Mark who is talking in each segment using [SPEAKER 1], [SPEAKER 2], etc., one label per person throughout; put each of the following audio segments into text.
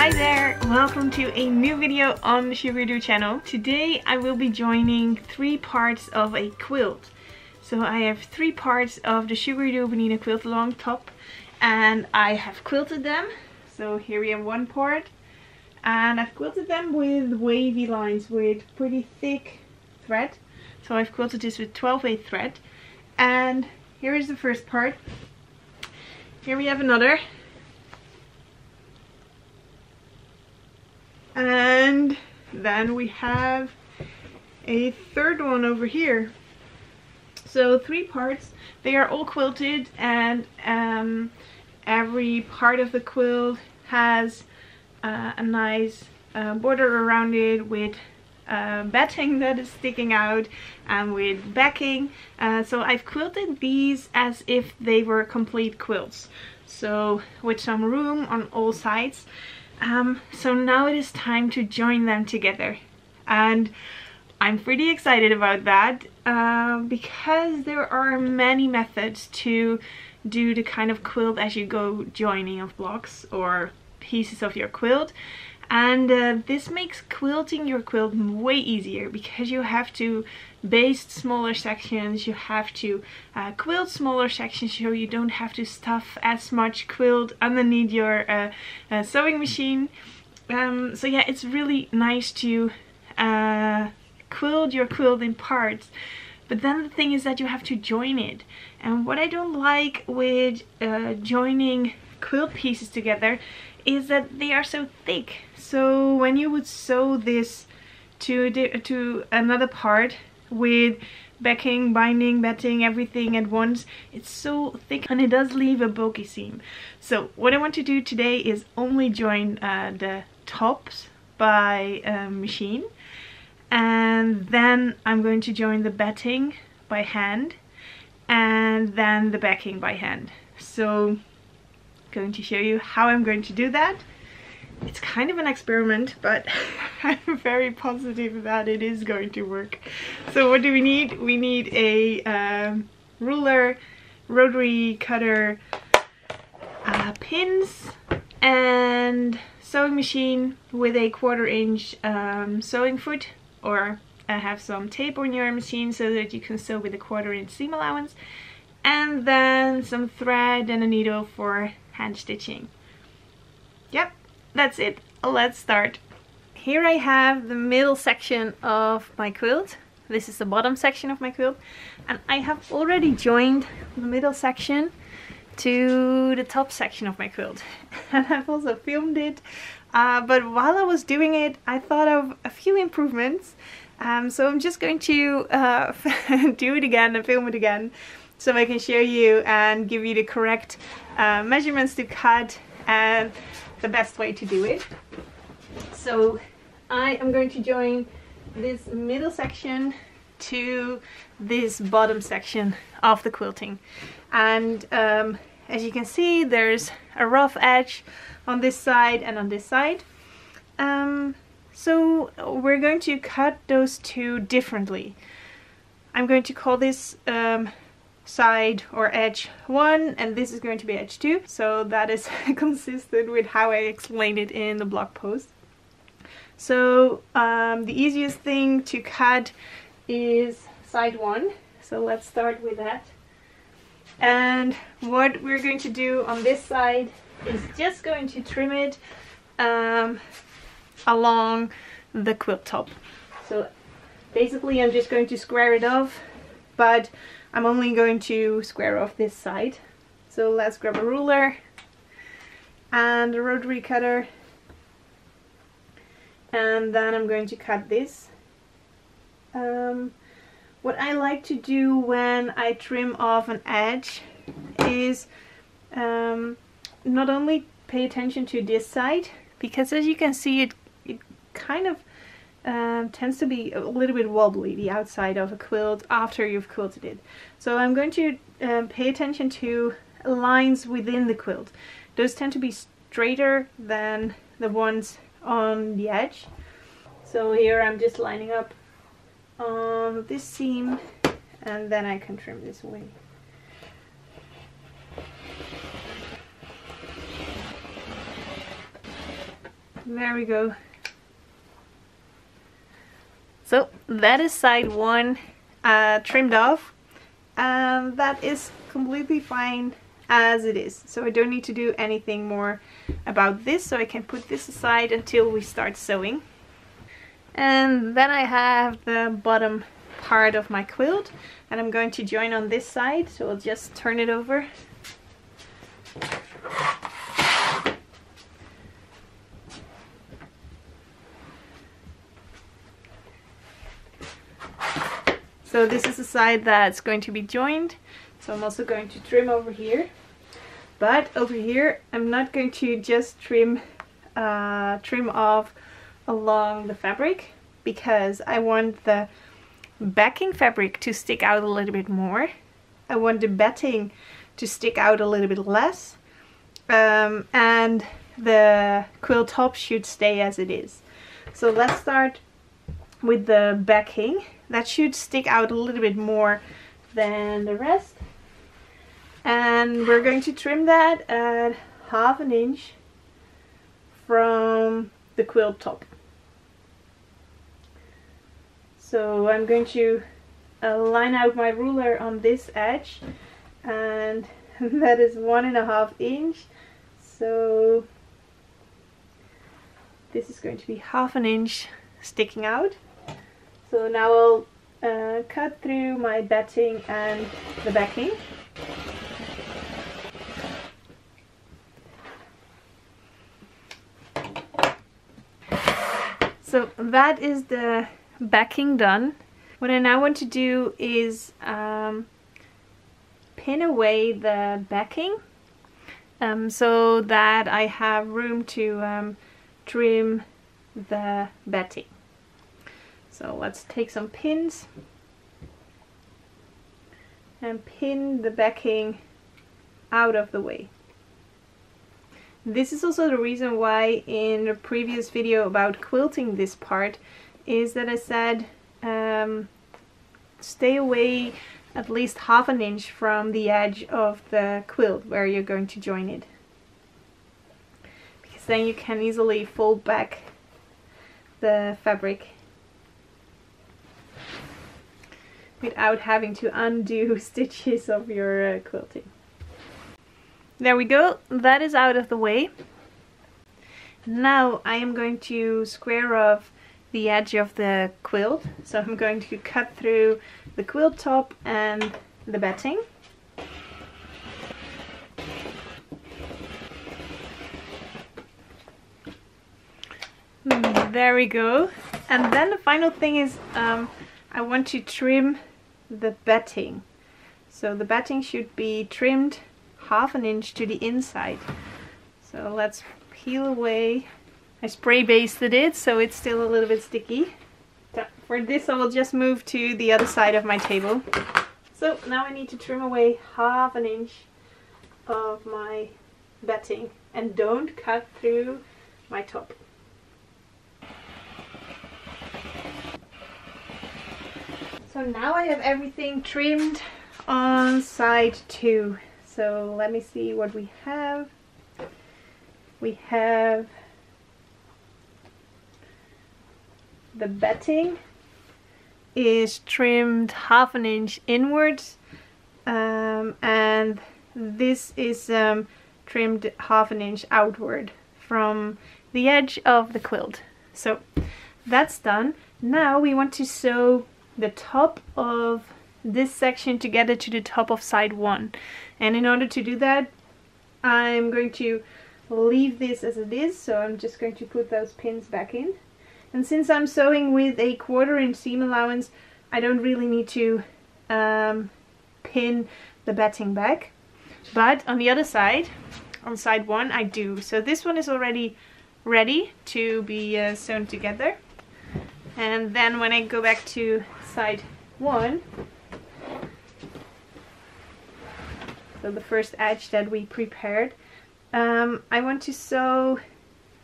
[SPEAKER 1] Hi there! Welcome to a new video on the Sugaridoo channel. Today I will be joining 3 parts of a quilt. So I have 3 parts of the Sugaridoo Bernina quilt along top and I have quilted them. So here we have one part and I've quilted them with wavy lines with pretty thick thread. So I've quilted this with 12/8 thread. And here is the first part. Here we have another. And then we have a third one over here. So 3 parts. They are all quilted and every part of the quilt has a nice border around it with batting that is sticking out and with backing. So I've quilted these as if they were complete quilts. So with some room on all sides. So now it is time to join them together and I'm pretty excited about that because there are many methods to do the kind of quilt as you go joining of blocks or pieces of your quilt, and this makes quilting your quilt way easier because you have to baste smaller sections, you have to quilt smaller sections so you don't have to stuff as much quilt underneath your sewing machine. So yeah, it's really nice to quilt your quilt in parts, but then the thing is that you have to join it, and what I don't like with joining quilt pieces together is that they are so thick. So when you would sew this to another part with backing, binding, batting, everything at once, it's so thick and it does leave a bulky seam. So what I want to do today is only join the tops by machine, and then I'm going to join the batting by hand and then the backing by hand. So going to show you how I'm going to do that. It's kind of an experiment, but I'm very positive that it is going to work. So what do we need? We need a ruler, rotary cutter, pins, and sewing machine with a 1/4 inch sewing foot, or have some tape on your machine so that you can sew with a 1/4 inch seam allowance, and then some thread and a needle for hand stitching. Yep, that's it. Let's start. Here I have the middle section of my quilt. This is the bottom section of my quilt, and I have already joined the middle section to the top section of my quilt, and I've also filmed it, but while I was doing it I thought of a few improvements, so I'm just going to do it again and film it again so I can show you and give you the correct measurements to cut and the best way to do it. So I am going to join this middle section to this bottom section of the quilting, and as you can see there's a rough edge on this side and on this side. So we're going to cut those two differently. I'm going to call this side or edge 1 and this is going to be edge 2, so that is consistent with how I explained it in the blog post. So the easiest thing to cut is side 1, so let's start with that. And what we're going to do on this side is just going to trim it along the quilt top. So basically I'm just going to square it off, but I'm only going to square off this side. So let's grab a ruler and a rotary cutter, and then I'm going to cut this. What I like to do when I trim off an edge is not only pay attention to this side, because as you can see it kind of tends to be a little bit wobbly, the outside of a quilt after you've quilted it. So I'm going to pay attention to lines within the quilt. Those tend to be straighter than the ones on the edge. So here I'm just lining up on this seam and then I can trim this away. There we go. So that is side one trimmed off, and that is completely fine as it is. So I don't need to do anything more about this, so I can put this aside until we start sewing. And then I have the bottom part of my quilt, and I'm going to join on this side, so I'll just turn it over. So this is the side that's going to be joined, so I'm also going to trim over here. But over here I'm not going to just trim off along the fabric, because I want the backing fabric to stick out a little bit more. I want the batting to stick out a little bit less, and the quilt top should stay as it is. So let's start with the backing. That should stick out a little bit more than the rest, and we're going to trim that at 1/2 inch from the quilt top. So I'm going to line out my ruler on this edge, and that is 1.5 inch. So this is going to be 1/2 inch sticking out. So now I'll cut through my batting and the backing. So that is the backing done. What I now want to do is pin away the backing so that I have room to trim the batting. So let's take some pins and pin the backing out of the way. This is also the reason why in the previous video about quilting this part is that I said stay away at least 1/2 inch from the edge of the quilt where you're going to join it, because then you can easily fold back the fabric without having to undo stitches of your quilting. There we go, that is out of the way. Now I am going to square off the edge of the quilt, so I'm going to cut through the quilt top and the batting. There we go. And then the final thing is I want to trim the batting. So the batting should be trimmed 1/2 inch to the inside. So let's peel away. I spray basted it, so it's still a little bit sticky. So for this I will just move to the other side of my table. So now I need to trim away 1/2 inch of my batting, and don't cut through my top. So now I have everything trimmed on side 2. So let me see what we have. We have the batting is trimmed 1/2 inch inwards, and this is trimmed 1/2 inch outward from the edge of the quilt. So that's done. Now we want to sew the top of this section together to the top of side 1, and in order to do that I'm going to leave this as it is, so I'm just going to put those pins back in. And since I'm sewing with a 1/4 inch seam allowance, I don't really need to pin the batting back. But on the other side, on side 1, I do. So this one is already ready to be sewn together. And then when I go back to side 1, so the first edge that we prepared, I want to sew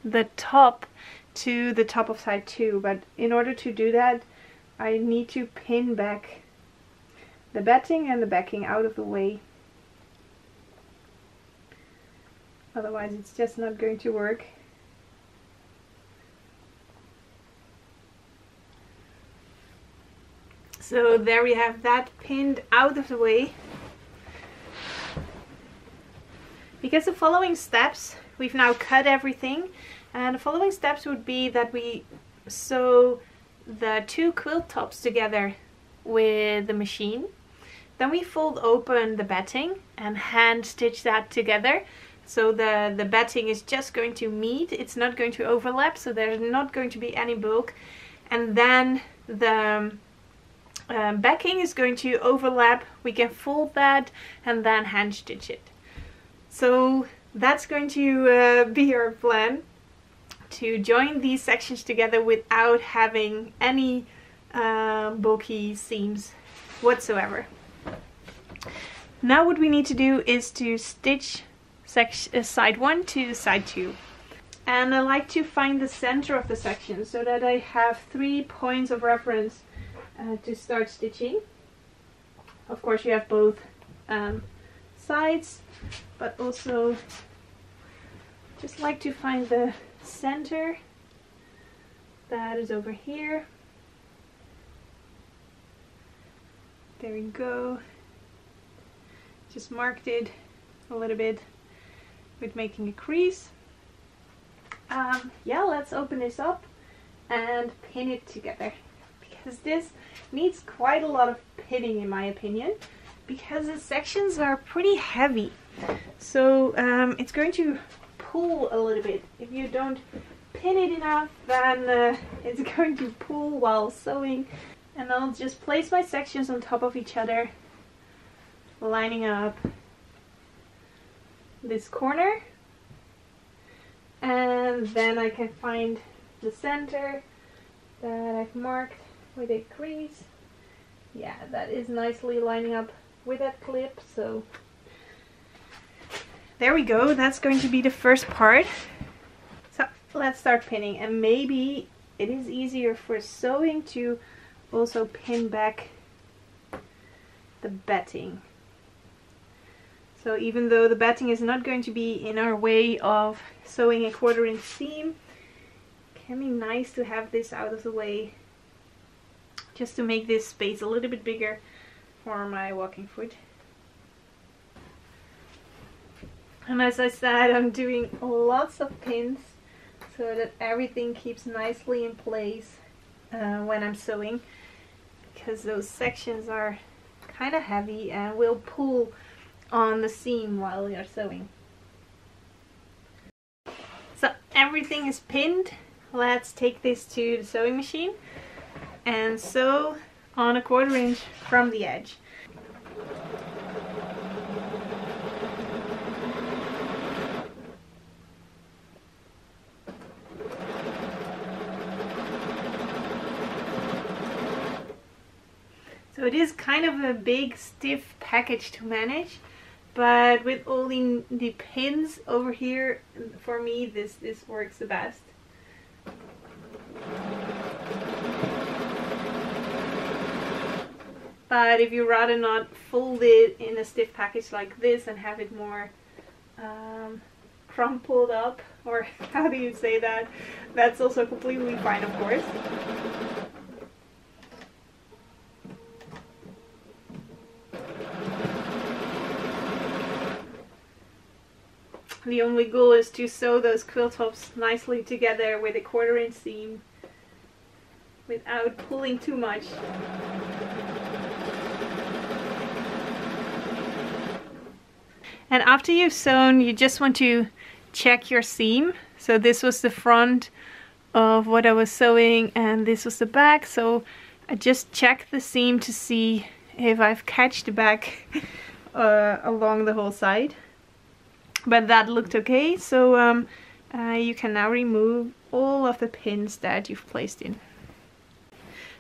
[SPEAKER 1] the top to the top of side 2, but in order to do that I need to pin back the batting and the backing out of the way, otherwise it's just not going to work. So there we have that pinned out of the way. Because the following steps, we've now cut everything, and the following steps would be that we sew the two quilt tops together with the machine. Then we fold open the batting and hand stitch that together. So the batting is just going to meet, it's not going to overlap, so there's not going to be any bulk. And then the backing is going to overlap, we can fold that and then hand stitch it. So that's going to be our plan, to join these sections together without having any bulky seams whatsoever. Now what we need to do is to stitch side 1 to side 2. And I like to find the center of the section so that I have 3 points of reference to start stitching. Of course you have both sides, but also just like to find the center. That is over here. There we go. Just marked it a little bit with making a crease. Yeah, let's open this up and pin it together, because this needs quite a lot of pinning in my opinion, because the sections are pretty heavy. So it's going to pull a little bit. If you don't pin it enough, then it's going to pull while sewing. And I'll just place my sections on top of each other, lining up this corner, and then I can find the center that I've marked with a crease. Yeah, that is nicely lining up with that clip, so there we go. That's going to be the first part. So let's start pinning, and maybe it is easier for sewing to also pin back the batting. So even though the batting is not going to be in our way of sewing a 1/4 inch seam, it can be nice to have this out of the way, just to make this space a little bit bigger for my walking foot. And as I said, I'm doing lots of pins so that everything keeps nicely in place when I'm sewing, because those sections are kind of heavy and will pull on the seam while you're sewing. So everything is pinned. Let's take this to the sewing machine and sew on a 1/4 inch from the edge. So it is kind of a big stiff package to manage, but with all the pins over here, for me this works the best. But if you rather not fold it in a stiff package like this and have it more crumpled up, or how do you say that, that's also completely fine, of course. The only goal is to sew those quilt tops nicely together with a 1/4 inch seam without pulling too much. And after you've sewn, you just want to check your seam. So this was the front of what I was sewing and this was the back. So I just check the seam to see if I've catched the back along the whole side. But that looked okay, so you can now remove all of the pins that you've placed in.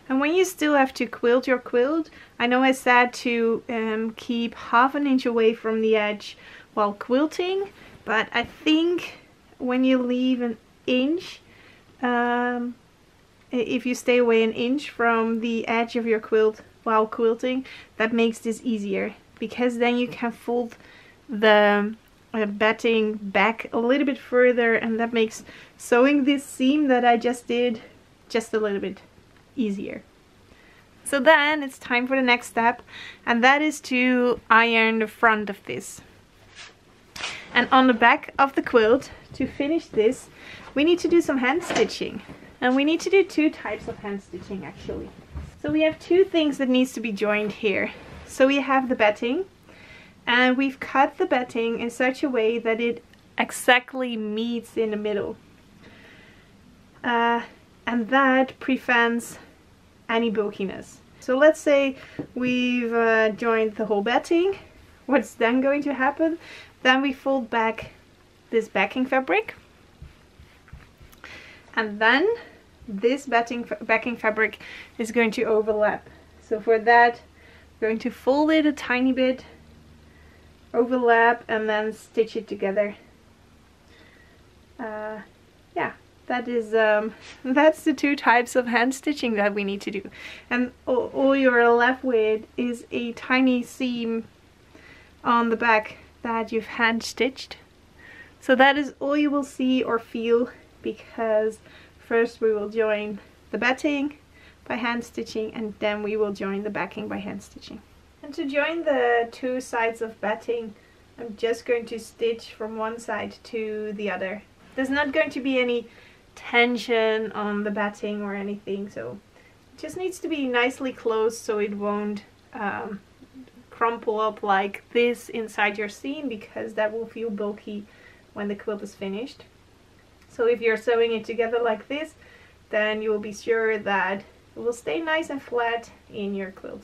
[SPEAKER 1] And when you still have to quilt your quilt, I know I said to keep 1/2 inch away from the edge while quilting, but I think when you leave an inch, if you stay away an inch from the edge of your quilt while quilting, that makes this easier, because then you can fold the batting back a little bit further, and that makes sewing this seam that I just did just a little bit easier. So then it's time for the next step, and that is to iron the front of this. And on the back of the quilt, to finish this, we need to do some hand stitching. And we need to do two types of hand stitching actually. So we have two things that needs to be joined here. So we have the batting, and we've cut the batting in such a way that it exactly meets in the middle. And that prevents any bulkiness. So let's say we've joined the whole batting. What's then going to happen? Then we fold back this backing fabric, and then this backing fabric is going to overlap. So for that, we're going to fold it a tiny bit, overlap, and then stitch it together. Yeah, that is that's the two types of hand stitching that we need to do. And all you're left with is a tiny seam on the back that you've hand stitched. So that is all you will see or feel, because first we will join the batting by hand stitching, and then we will join the backing by hand stitching. And to join the two sides of batting, I'm just going to stitch from one side to the other. There's not going to be any tension on the batting or anything, so it just needs to be nicely closed so it won't crumple up like this inside your seam, because that will feel bulky when the quilt is finished. So if you're sewing it together like this, then you will be sure that it will stay nice and flat in your quilt.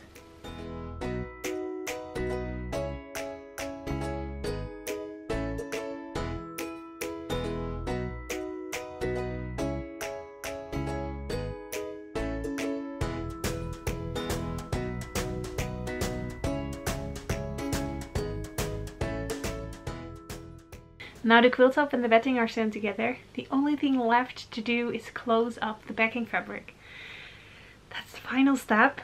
[SPEAKER 1] Now the quilt top and the batting are sewn together. The only thing left to do is close up the backing fabric. That's the final step.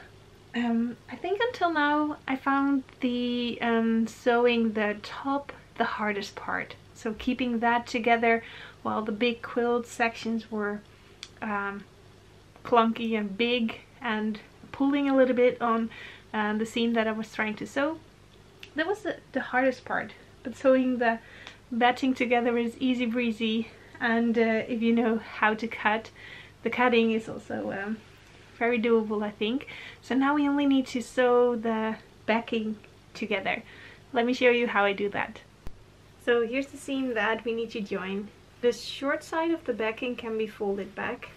[SPEAKER 1] I think until now I found the sewing the top the hardest part. So keeping that together while the big quilt sections were clunky and big and pulling a little bit on the seam that I was trying to sew. That was the hardest part. But sewing the batting together is easy breezy, and if you know how to cut, the cutting is also very doable, I think. So now we only need to sew the backing together. Let me show you how I do that. So here's the seam that we need to join. The short side of the backing can be folded back,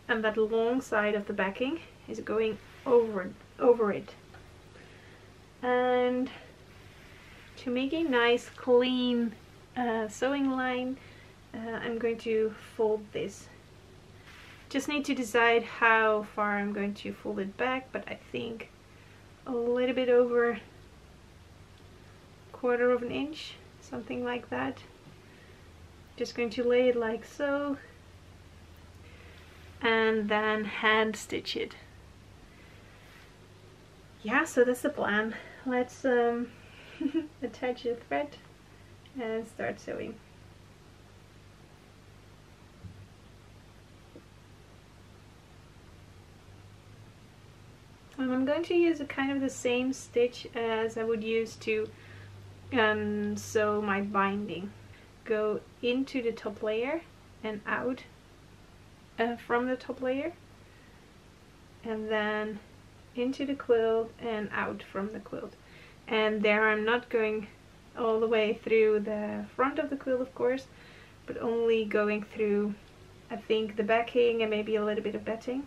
[SPEAKER 1] and that long side of the backing is going over it. And to make a nice clean sewing line, I'm going to fold this. Just need to decide how far I'm going to fold it back, but I think a little bit over 1/4 of an inch, something like that. Just going to lay it like so, and then hand stitch it. Yeah, so that's the plan. Let's attach the thread and start sewing. And I'm going to use a kind of the same stitch as I would use to sew my binding. Go into the top layer and out from the top layer, and then into the quilt and out from the quilt. And there I'm not going all the way through the front of the quilt, of course, but only going through, I think, the backing and maybe a little bit of batting.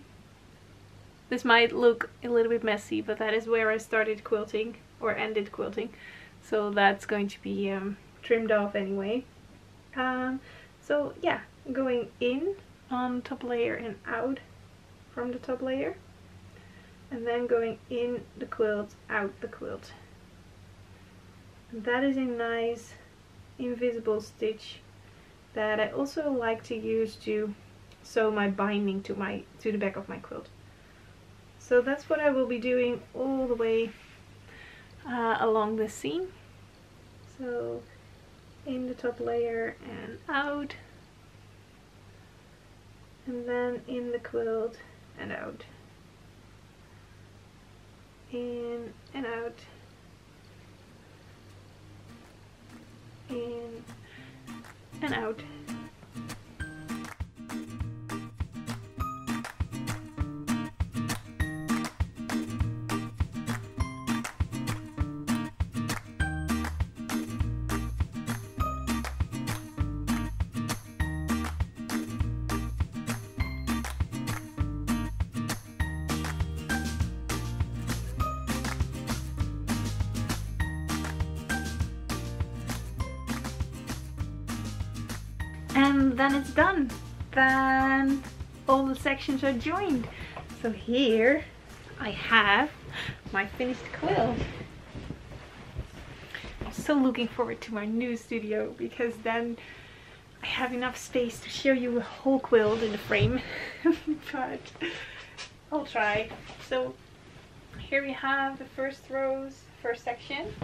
[SPEAKER 1] This might look a little bit messy, but that is where I started quilting or ended quilting, so that's going to be trimmed off anyway. So yeah, going in on top layer and out from the top layer, and then going in the quilt, out the quilt. And that is a nice invisible stitch that I also like to use to sew my binding to the back of my quilt. So that's what I will be doing all the way along this seam. So in the top layer and out, and then in the quilt and out. in and out, in and out. And then it's done. Then all the sections are joined. So here I have my finished quilt. I'm so looking forward to my new studio because then I have enough space to show you a whole quilt in the frame. But I'll try. So here we have the first section,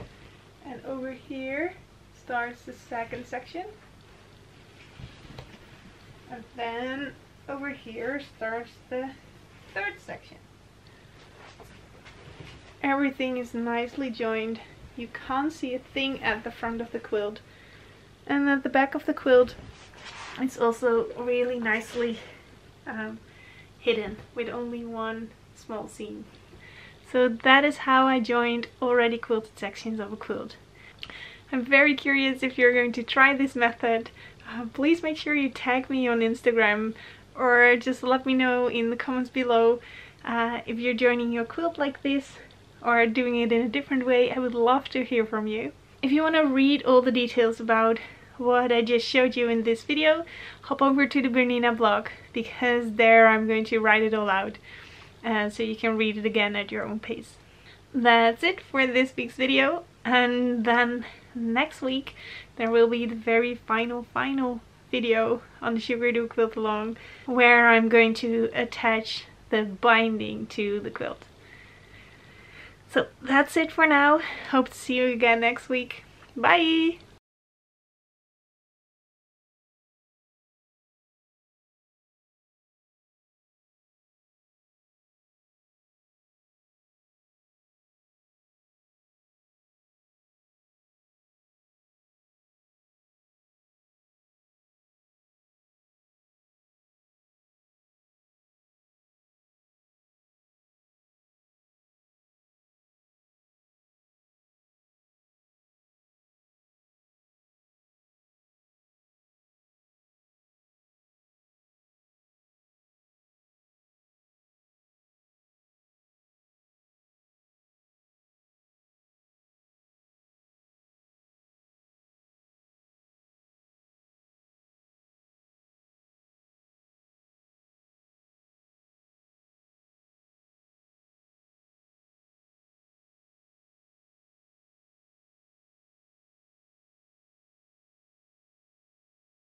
[SPEAKER 1] and over here starts the second section. And then over here starts the third section. Everything is nicely joined. You can't see a thing at the front of the quilt. And at the back of the quilt it's also really nicely hidden with only one small seam. So that is how I joined already quilted sections of a quilt. I'm very curious if you're going to try this method. Please make sure you tag me on Instagram, or just let me know in the comments below if you're joining your quilt like this or doing it in a different way. I would love to hear from you. If you want to read all the details about what I just showed you in this video, hop over to the Bernina blog, because there I'm going to write it all out so you can read it again at your own pace. That's it for this week's video, and then next week there will be the very final video on the Sugaridoo quilt along, where I'm going to attach the binding to the quilt. So that's it for now. Hope to see you again next week. Bye!